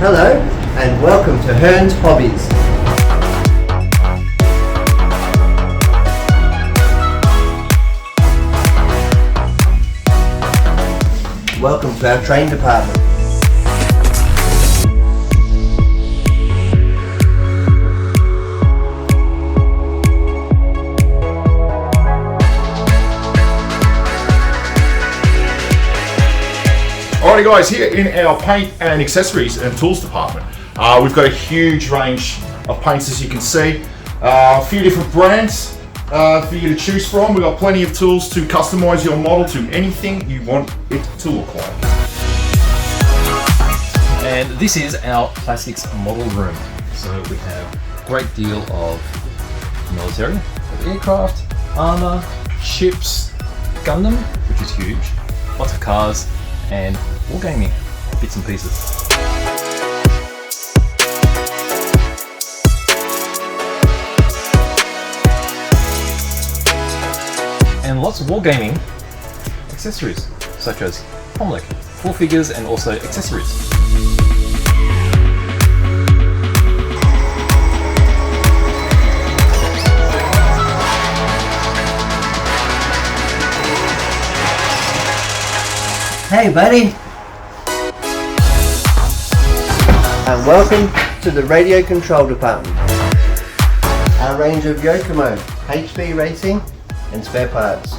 Hello and welcome to Hearns Hobbies. Welcome to our train department. Alrighty guys, here in our paint and accessories and tools department, we've got a huge range of paints as you can see. A few different brands for you to choose from. We've got plenty of tools to customise your model to anything you want it to look like. And this is our plastics model room. So we have a great deal of military, aircraft, armour, ships, Gundam, which is huge, lots of cars, and Wargaming bits and pieces. And lots of Wargaming accessories, such as Pomlek, full figures, and also accessories. Hey buddy! And welcome to the radio control department. Our range of Yokomo, HP racing and spare parts.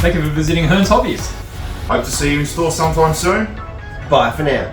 Thank you for visiting Hearns Hobbies. Hope to see you in store sometime soon. Bye for now.